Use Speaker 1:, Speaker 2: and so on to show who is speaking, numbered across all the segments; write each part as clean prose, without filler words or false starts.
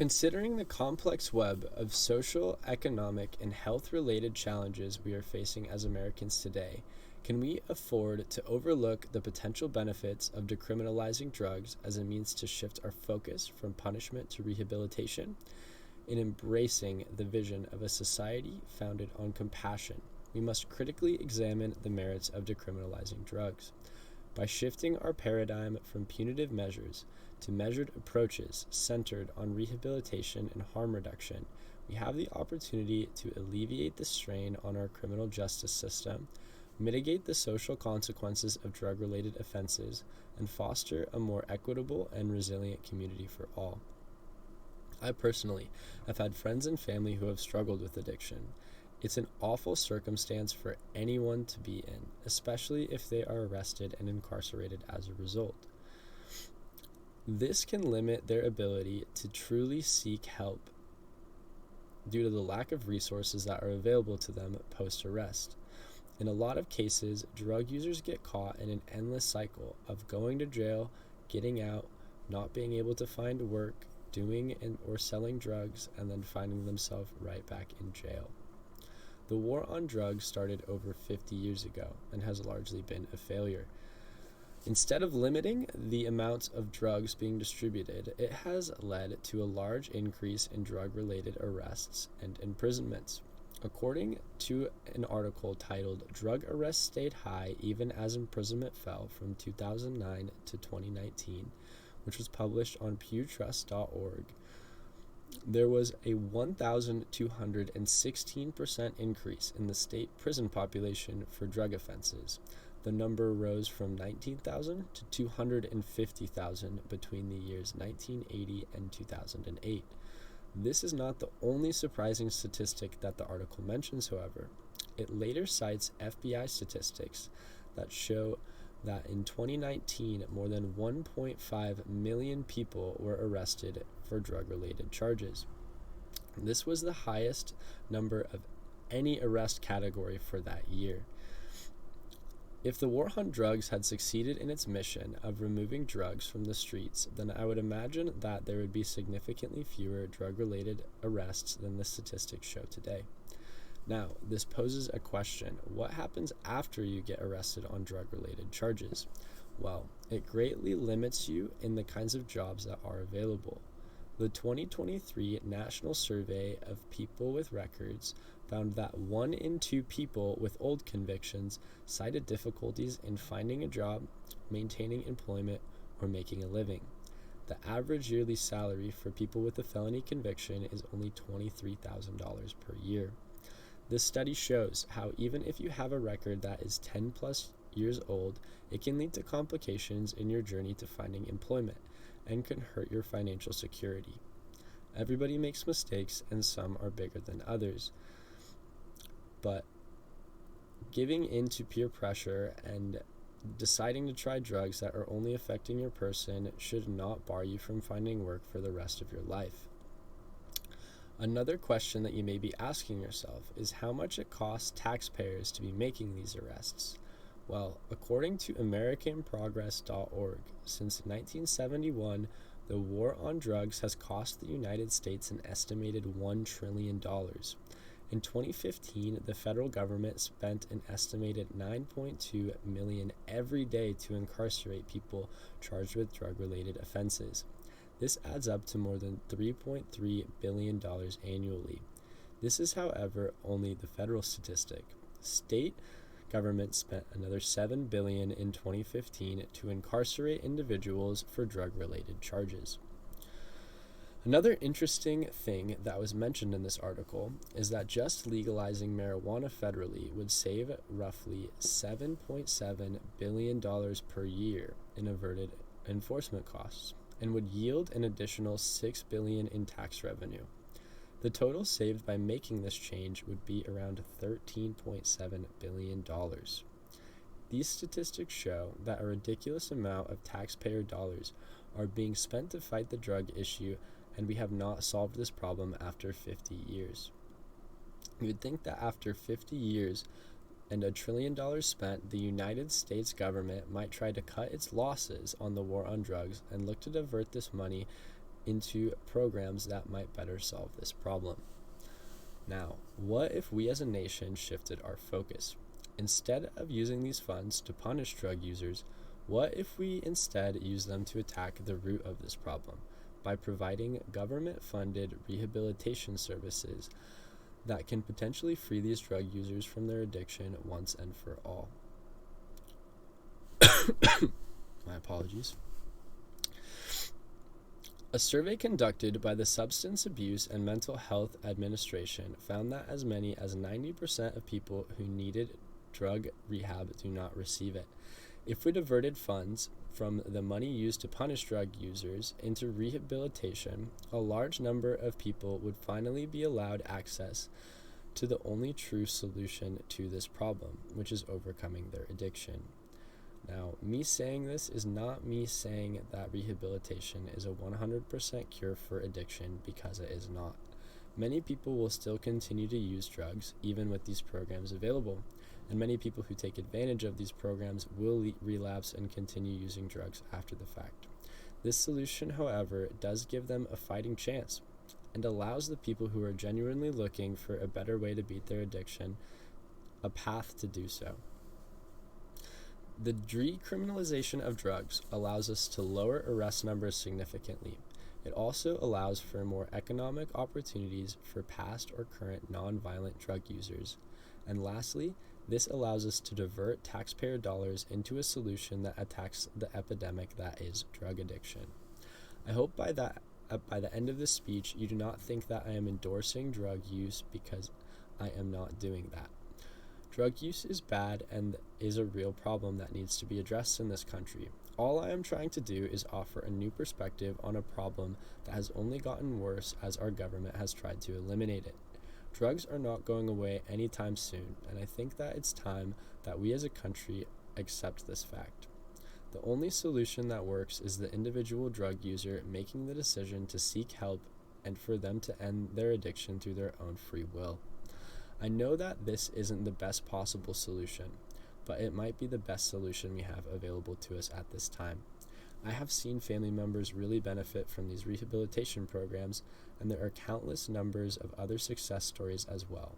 Speaker 1: Considering the complex web of social, economic, and health-related challenges we are facing as Americans today, can we afford to overlook the potential benefits of decriminalizing drugs as a means to shift our focus from punishment to rehabilitation? In embracing the vision of a society founded on compassion, we must critically examine the merits of decriminalizing drugs. By shifting our paradigm from punitive measures to measured approaches centered on rehabilitation and harm reduction, we have the opportunity to alleviate the strain on our criminal justice system, mitigate the social consequences of drug-related offenses, and foster a more equitable and resilient community for all. I personally have had friends and family who have struggled with addiction. It's an awful circumstance for anyone to be in, especially if they are arrested and incarcerated as a result. This can limit their ability to truly seek help due to the lack of resources that are available to them post-arrest. In a lot of cases, drug users get caught in an endless cycle of going to jail, getting out, not being able to find work, doing or selling drugs, and then finding themselves right back in jail. The war on drugs started over 50 years ago and has largely been a failure. Instead of limiting the amount of drugs being distributed, it has led to a large increase in drug-related arrests and imprisonments. According to an article titled "Drug Arrests Stayed High Even as Imprisonment Fell from 2009 to 2019, which was published on pewtrust.org, there was a 1,216% increase in the state prison population for drug offenses. The number rose from 19,000 to 250,000 between the years 1980 and 2008. This is not the only surprising statistic that the article mentions, however. It later cites FBI statistics that show that in 2019, more than 1.5 million people were arrested for drug-related charges. This was the highest number of any arrest category for that year. If the war on drugs had succeeded in its mission of removing drugs from the streets, then I would imagine that there would be significantly fewer drug-related arrests than the statistics show today. Now, this poses a question. What happens after you get arrested on drug-related charges? Well, it greatly limits you in the kinds of jobs that are available. The 2023 National Survey of People with Records found that 1 in 2 people with old convictions cited difficulties in finding a job, maintaining employment, or making a living. The average yearly salary for people with a felony conviction is only $23,000 per year. This study shows how even if you have a record that is 10 plus years old, it can lead to complications in your journey to finding employment and can hurt your financial security. Everybody makes mistakes, and some are bigger than others. But giving in to peer pressure and deciding to try drugs that are only affecting your person should not bar you from finding work for the rest of your life. Another question that you may be asking yourself is how much it costs taxpayers to be making these arrests. Well, according to AmericanProgress.org, since 1971, the war on drugs has cost the United States an estimated $1 trillion. In 2015, the federal government spent an estimated $9.2 million every day to incarcerate people charged with drug-related offenses. This adds up to more than $3.3 billion annually. This is, however, only the federal statistic. State government spent another $7 billion in 2015 to incarcerate individuals for drug-related charges. Another interesting thing that was mentioned in this article is that just legalizing marijuana federally would save roughly $7.7 billion per year in averted enforcement costs and would yield an additional $6 billion in tax revenue. The total saved by making this change would be around $13.7 billion. These statistics show that a ridiculous amount of taxpayer dollars are being spent to fight the drug issue, and we have not solved this problem after 50 years. You would think that after 50 years and $1 trillion spent, the United States government might try to cut its losses on the war on drugs and look to divert this money into programs that might better solve this problem. Now, what if we as a nation shifted our focus? Instead of using these funds to punish drug users, what if we instead use them to attack the root of this problem by providing government-funded rehabilitation services that can potentially free these drug users from their addiction once and for all? My apologies. A survey conducted by the Substance Abuse and Mental Health Administration found that as many as 90% of people who needed drug rehab do not receive it. If we diverted funds from the money used to punish drug users into rehabilitation, a large number of people would finally be allowed access to the only true solution to this problem, which is overcoming their addiction. Now, me saying this is not me saying that rehabilitation is a 100% cure for addiction, because it is not. Many people will still continue to use drugs even with these programs available, and many people who take advantage of these programs will relapse and continue using drugs after the fact. This solution, however, does give them a fighting chance and allows the people who are genuinely looking for a better way to beat their addiction a path to do so. The decriminalization of drugs allows us to lower arrest numbers significantly. It also allows for more economic opportunities for past or current nonviolent drug users. And lastly, this allows us to divert taxpayer dollars into a solution that attacks the epidemic that is drug addiction. I hope by the end of this speech, you do not think that I am endorsing drug use, because I am not doing that. Drug use is bad and is a real problem that needs to be addressed in this country. All I am trying to do is offer a new perspective on a problem that has only gotten worse as our government has tried to eliminate it. Drugs are not going away anytime soon, and I think that it's time that we as a country accept this fact. The only solution that works is the individual drug user making the decision to seek help and for them to end their addiction through their own free will. I know that this isn't the best possible solution, but it might be the best solution we have available to us at this time. I have seen family members really benefit from these rehabilitation programs, and there are countless numbers of other success stories as well.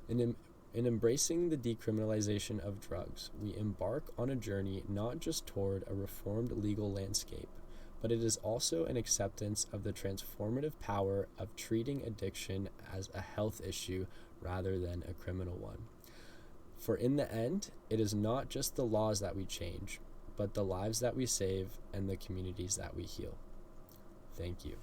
Speaker 1: In embracing the decriminalization of drugs, we embark on a journey not just toward a reformed legal landscape, but it is also an acceptance of the transformative power of treating addiction as a health issue rather than a criminal one. For in the end, it is not just the laws that we change, but the lives that we save and the communities that we heal. Thank you.